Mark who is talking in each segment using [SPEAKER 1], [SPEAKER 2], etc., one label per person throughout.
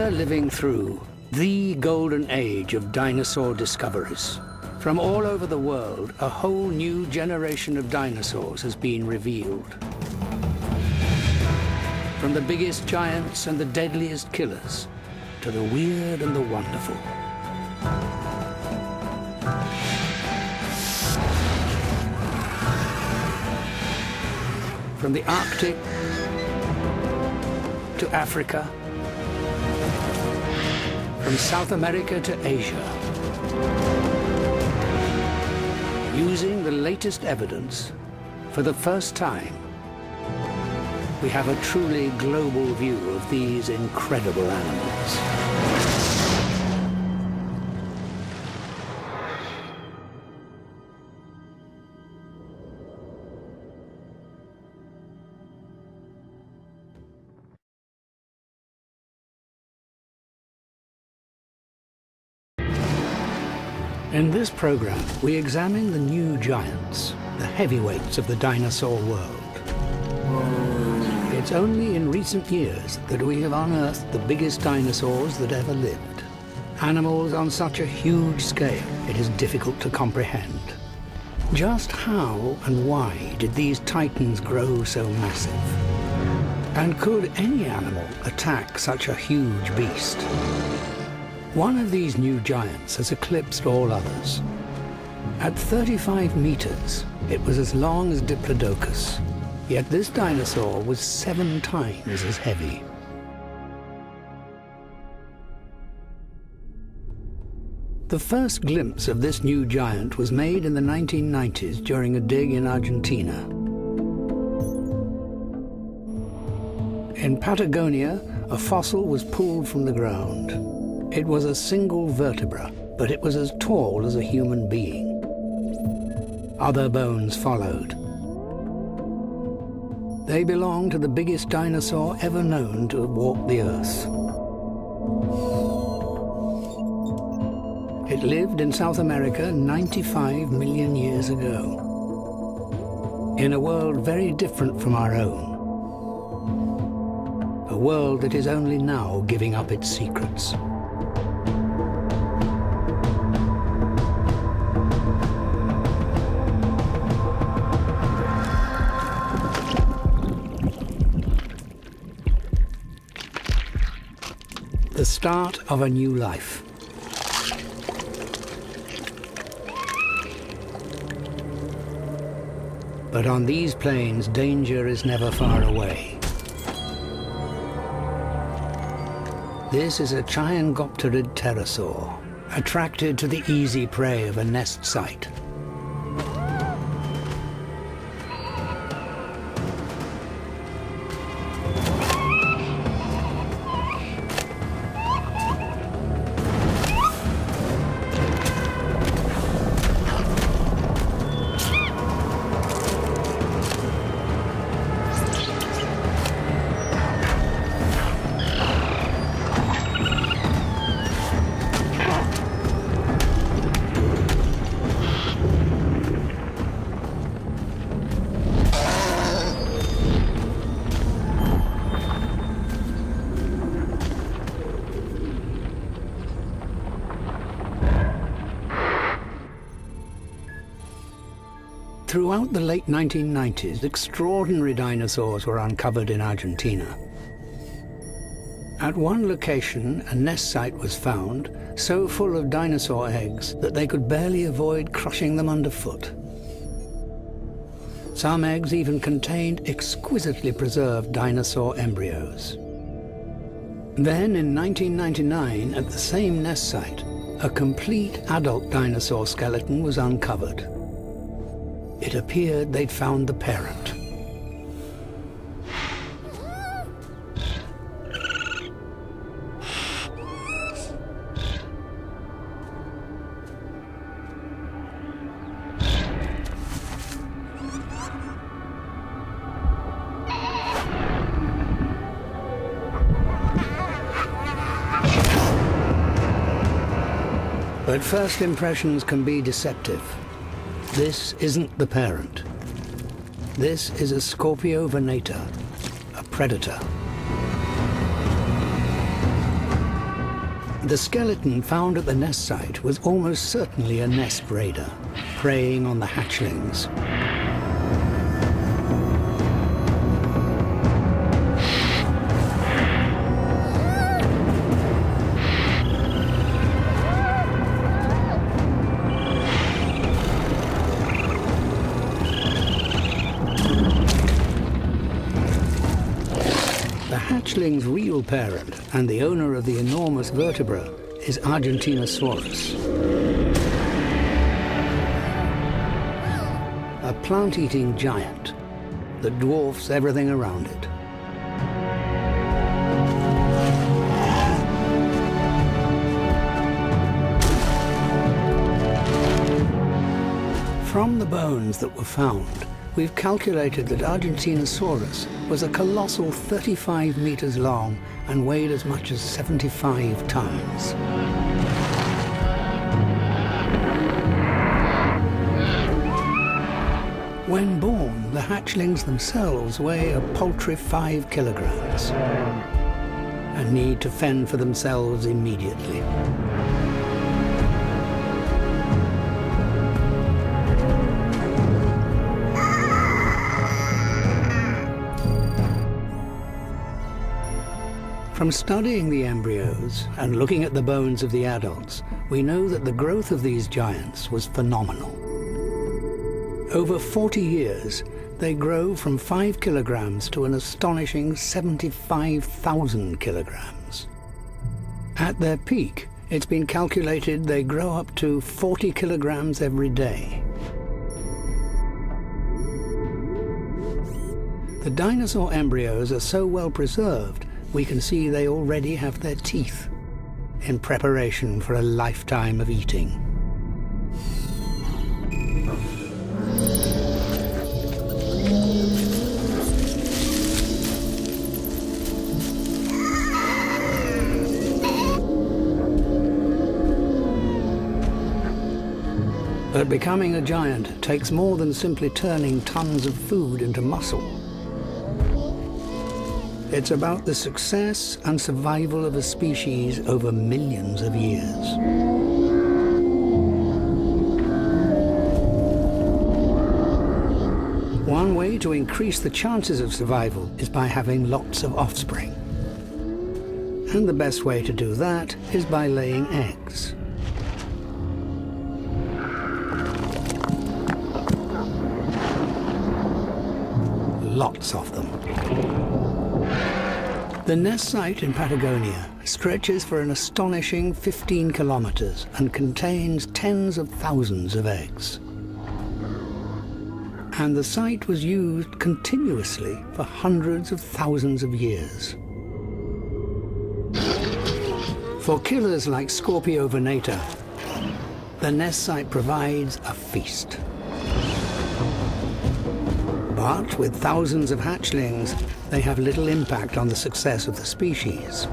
[SPEAKER 1] We're living through the golden age of dinosaur discoveries. From all over the world, a whole new generation of dinosaurs has been revealed. From the biggest giants and the deadliest killers, to the weird and the wonderful. From the Arctic to Africa, from South America to Asia. Using the latest evidence, for the first time, we have a truly global view of these incredible animals. In this program, we examine the new giants, the heavyweights of the dinosaur world. It's only in recent years that we have unearthed the biggest dinosaurs that ever lived. Animals on such a huge scale, it is difficult to comprehend. Just how and why did these titans grow so massive? And could any animal attack such a huge beast? One of these new giants has eclipsed all others. At 35 meters, it was as long as Diplodocus, yet this dinosaur was 7 times as heavy. The first glimpse of this new giant was made in the 1990s during a dig in Argentina. In Patagonia, a fossil was pulled from the ground. It was a single vertebra, but it was as tall as a human being. Other bones followed. They belong to the biggest dinosaur ever known to have walked the Earth. It lived in South America 95 million years ago, in a world very different from our own. A world that is only now giving up its secrets. The start of a new life. But on these plains, danger is never far away. This is a Chiangopterid pterosaur, attracted to the easy prey of a nest site. Throughout the late 1990s, extraordinary dinosaurs were uncovered in Argentina. At one location, a nest site was found, so full of dinosaur eggs that they could barely avoid crushing them underfoot. Some eggs even contained exquisitely preserved dinosaur embryos. Then, in 1999, at the same nest site, a complete adult dinosaur skeleton was uncovered. It appeared they'd found the parent. But first impressions can be deceptive. This isn't the parent. This is a Skorpiovenator, a predator. The skeleton found at the nest site was almost certainly a nest raider, preying on the hatchlings. The hatchling's real parent and the owner of the enormous vertebra is Argentinosaurus, a plant-eating giant that dwarfs everything around it. From the bones that were found, we've calculated that Argentinosaurus was a colossal 35 meters long and weighed as much as 75 tons. When born, the hatchlings themselves weigh a paltry 5 kilograms and need to fend for themselves immediately. From studying the embryos and looking at the bones of the adults, we know that the growth of these giants was phenomenal. Over 40 years, they grow from 5 kilograms to an astonishing 75,000 kilograms. At their peak, it's been calculated they grow up to 40 kilograms every day. The dinosaur embryos are so well preserved, we can see they already have their teeth, in preparation for a lifetime of eating. But becoming a giant takes more than simply turning tons of food into muscle. It's about the success and survival of a species over millions of years. One way to increase the chances of survival is by having lots of offspring. And the best way to do that is by laying eggs. Lots of them. The nest site in Patagonia stretches for an astonishing 15 kilometers and contains tens of thousands of eggs. And the site was used continuously for hundreds of thousands of years. For killers like Skorpiovenator, the nest site provides a feast. But with thousands of hatchlings, they have little impact on the success of the species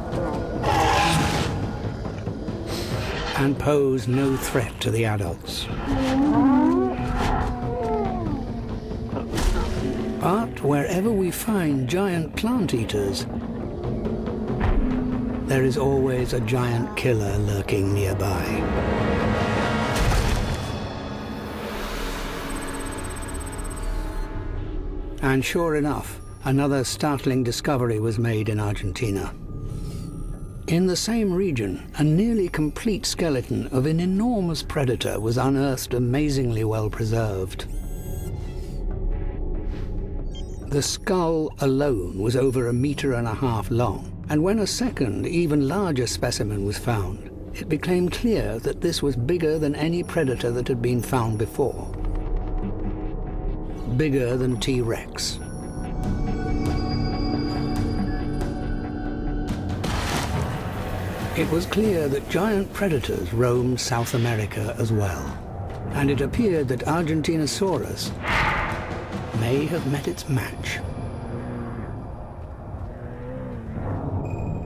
[SPEAKER 1] and pose no threat to the adults. But wherever we find giant plant eaters, there is always a giant killer lurking nearby. And sure enough, another startling discovery was made in Argentina. In the same region, a nearly complete skeleton of an enormous predator was unearthed, amazingly well preserved. The skull alone was over 1.5 meters long, and when a second, even larger specimen was found, it became clear that this was bigger than any predator that had been found before. Bigger than T-Rex. It was clear that giant predators roamed South America as well, and it appeared that Argentinosaurus may have met its match.